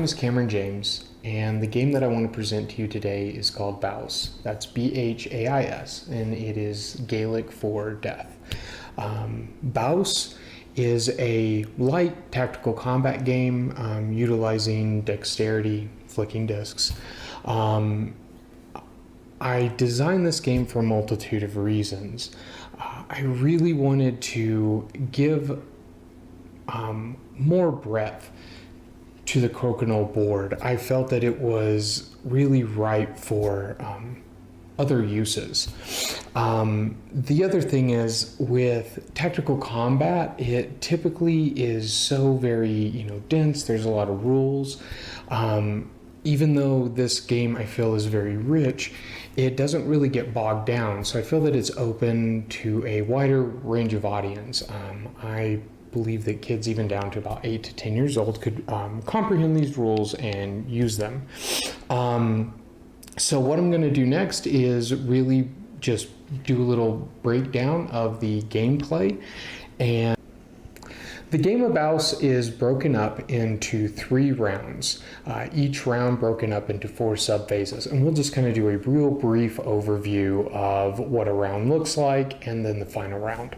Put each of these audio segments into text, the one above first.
name is Cameron James, and the game that I want to present to you today is called Bhais. That's Bhais, and it is Gaelic for death. Bhais is a light tactical combat game utilizing dexterity, flicking discs. I designed this game for a multitude of reasons. I really wanted to give more breadth to the crokinole board. I felt that it was really ripe for other uses. The other thing is, with tactical combat, it typically is so very dense. There's a lot of rules. Even though this game I feel is very rich, it doesn't really get bogged down. So I feel that it's open to a wider range of audience. I believe that kids even down to about 8 to 10 years old could comprehend these rules and use them. So what I'm going to do next is really just do a little breakdown of the gameplay. And the game of Bhais is broken up into 3 rounds, each round broken up into 4 sub-phases. And we'll just kind of do a real brief overview of what a round looks like and then the final round.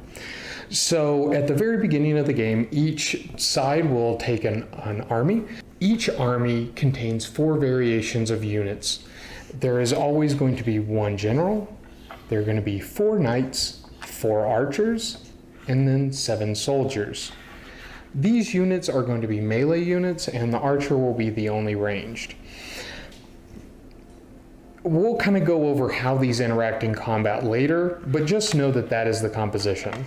So at the very beginning of the game, each side will take an army. Each army contains 4 variations of units. There is always going to be 1 general, there are going to be 4 knights, 4 archers, and then 7 soldiers. These units are going to be melee units, and the archer will be the only ranged. We'll kind of go over how these interact in combat later, but just know that that is the composition.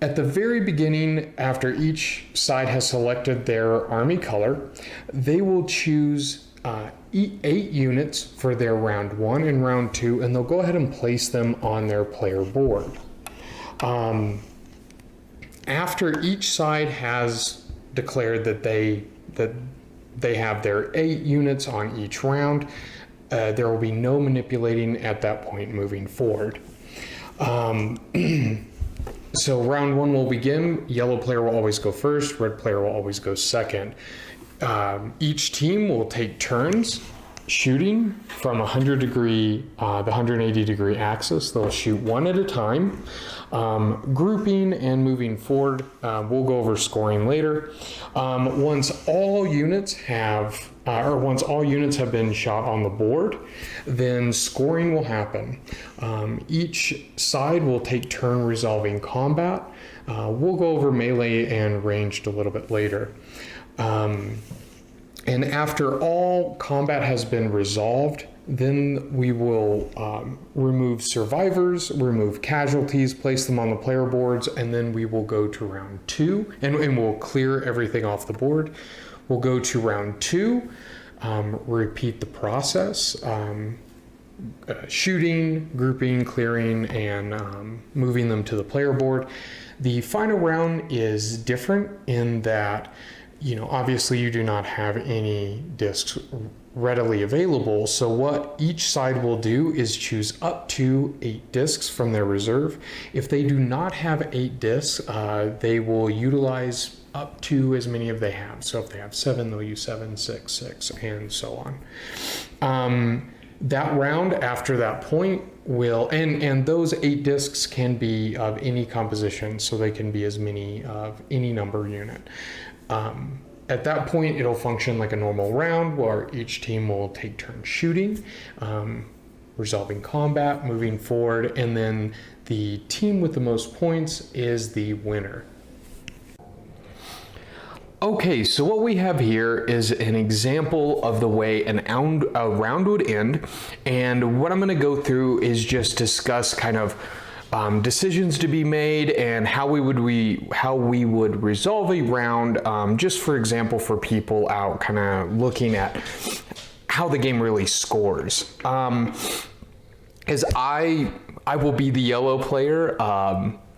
At the very beginning, after each side has selected their army color, they will choose 8 units for their round 1 and round 2, and they'll go ahead and place them on their player board. After each side has declared that they have their 8 units on each round, there will be no manipulating at that point moving forward. So round 1 will begin. Yellow player will always go first, red player will always go second. Each team will take turns shooting from the 180 degree axis. They'll shoot 1 at a time. Grouping and moving forward, we'll go over scoring later. Once all units have been shot on the board, then scoring will happen. Each side will take turn resolving combat. We'll go over melee and ranged a little bit later. And after all combat has been resolved, then we will remove survivors, remove casualties, place them on the player boards, and then we will go to round 2, and we'll clear everything off the board. We'll go to round 2, repeat the process, shooting, grouping, clearing, and moving them to the player board. The final round is different in that obviously you do not have any discs readily available. So what each side will do is choose up to 8 discs from their reserve. If they do not have 8 discs, they will utilize up to as many as they have. So if they have 7, they'll use 7, 6, 6, and so on. That round after that point will, and those 8 discs can be of any composition, so they can be as many of any number unit. At that point, it'll function like a normal round where each team will take turns shooting, resolving combat, moving forward, and then the team with the most points is the winner. Okay, so what we have here is an example of the way a round would end, and what I'm going to go through is just discuss kind of decisions to be made and how we would resolve a round, just for example for people out kind of looking at how the game really scores. As I will be the yellow player,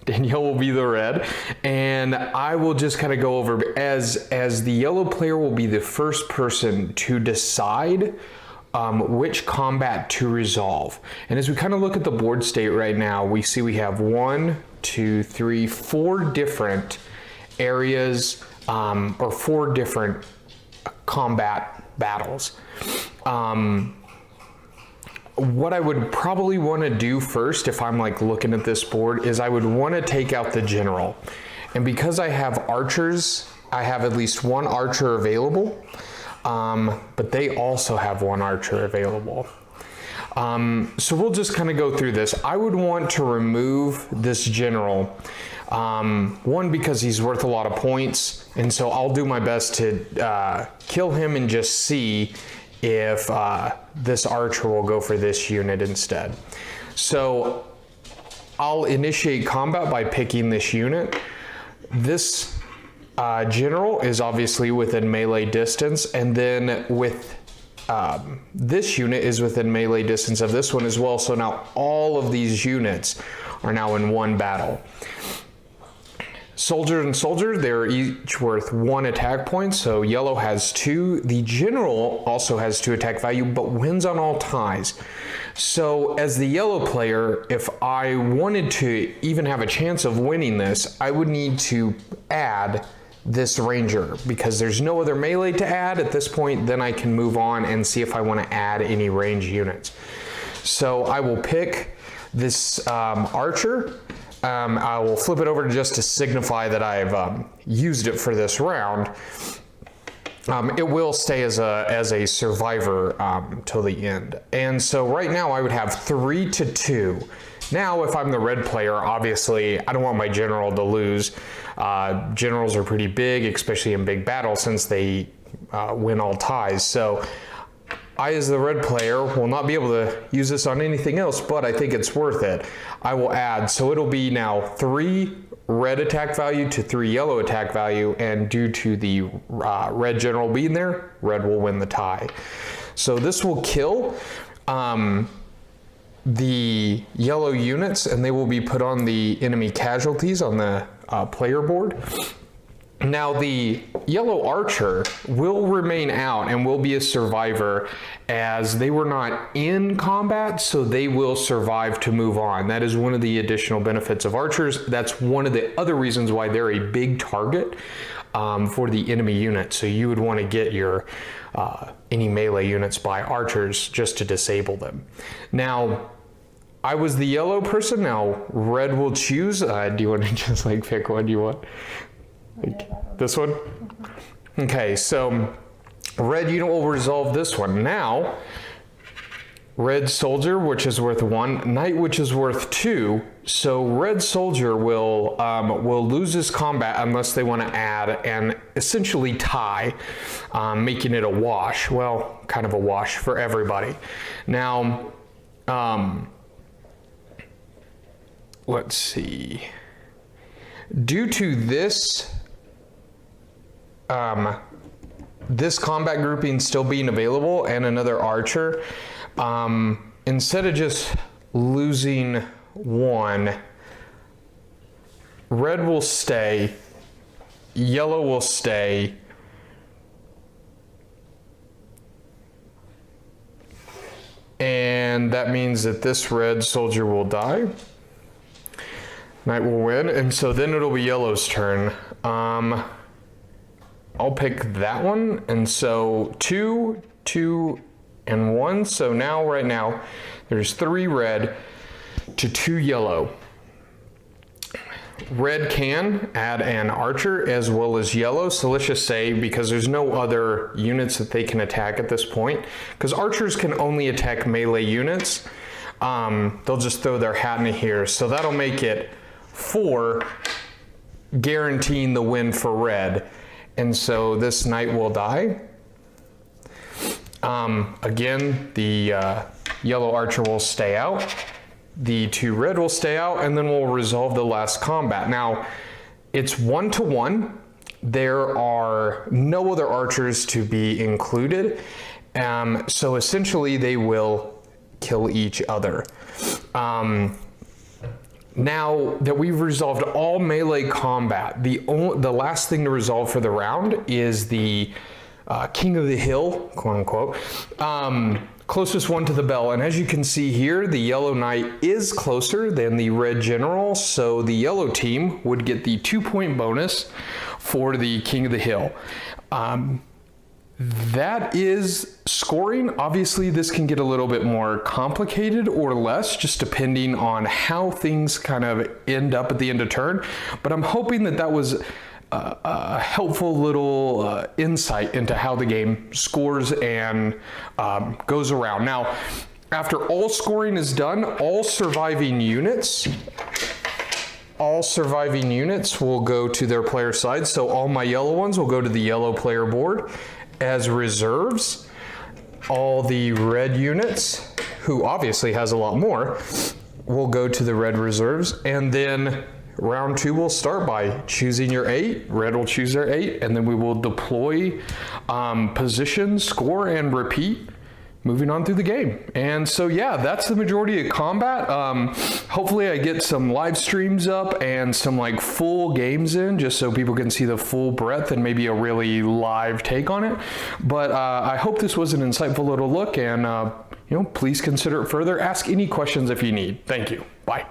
Danielle will be the red, and I will just kind of go over as the yellow player will be the first person to decide which combat to resolve. And as we kind of look at the board state right now, we see we have 1, 2, 3, 4 different areas or 4 different combat battles. What I would probably want to do first, if I'm like looking at this board, is I would want to take out the general. And because I have archers, I have at least one archer available, but they also have one archer available. So we'll just kind of go through this. I would want to remove this general. One, because he's worth a lot of points, and so I'll do my best to kill him and just see if this archer will go for this unit instead. So I'll initiate combat by picking this unit. This general is obviously within melee distance, and then with this unit is within melee distance of this one as well. So now all of these units are now in one battle. Soldier and soldier, they're each worth 1 attack point, so yellow has 2. The general also has 2 attack value, but wins on all ties. So as the yellow player, if I wanted to even have a chance of winning this, I would need to add this ranger, because there's no other melee to add at this point. Then I can move on and see if I want to add any range units. So I will pick this archer. I will flip it over just to signify that I've used it for this round. It will stay as a survivor till the end. And so right now I would have 3 to 2. Now, if I'm the red player, obviously I don't want my general to lose. Generals are pretty big, especially in big battles, since they win all ties. So I, as the red player, will not be able to use this on anything else, but I think it's worth it. I will add, so it'll be now 3 red attack value to 3 yellow attack value, and due to the red general being there, red will win the tie. So this will kill the yellow units, and they will be put on the enemy casualties on the player board. Now the yellow archer will remain out and will be a survivor, as they were not in combat, so they will survive to move on. That is one of the additional benefits of archers. That's one of the other reasons why they're a big target for the enemy unit. So you would want to get your any melee units by archers just to disable them. Now, I was the yellow person. Now red will choose. Do you want to just like pick one you want? Like this one? Okay, so red unit will resolve this one. Now, red soldier, which is worth 1, knight, which is worth 2. So red soldier will lose this combat unless they want to add and essentially tie, making it a wash. Well, kind of a wash for everybody. Now, let's see. Due to this this combat grouping still being available and another archer, instead of just losing 1, red will stay, yellow will stay, and that means that this red soldier will die. Knight will win, and so then it'll be yellow's turn. I'll pick that one, and so 2, 2, and 1. So now, right now, there's 3 red to 2 yellow. Red can add an archer as well as yellow. So let's just say, because there's no other units that they can attack at this point, because archers can only attack melee units, they'll just throw their hat in here. So that'll make it 4, guaranteeing the win for red. And so this knight will die. Again, the yellow archer will stay out. The 2 red will stay out, and then we'll resolve the last combat. Now, it's 1-to-1. There are no other archers to be included. So essentially, they will kill each other. Now that we've resolved all melee combat, the last thing to resolve for the round is the king of the hill, quote unquote, closest one to the bell. And as you can see here, the yellow knight is closer than the red general, so the yellow team would get the 2-point bonus for the king of the hill. that is scoring. Obviously, this can get a little bit more complicated or less, just depending on how things kind of end up at the end of turn. But I'm hoping that that was a helpful little insight into how the game scores and goes around. Now, after all scoring is done, all surviving units will go to their player side. So all my yellow ones will go to the yellow player board as reserves. All the red units, who obviously has a lot more, will go to the red reserves. And then round 2 will start by choosing your 8. Red will choose their 8, and then we will deploy, position, score, and repeat, moving on through the game. And so, yeah, that's the majority of combat. Hopefully I get some live streams up and some like full games in, just so people can see the full breadth and maybe a really live take on it. But I hope this was an insightful little look, and please consider it further. Ask any questions if you need. Thank you. Bye.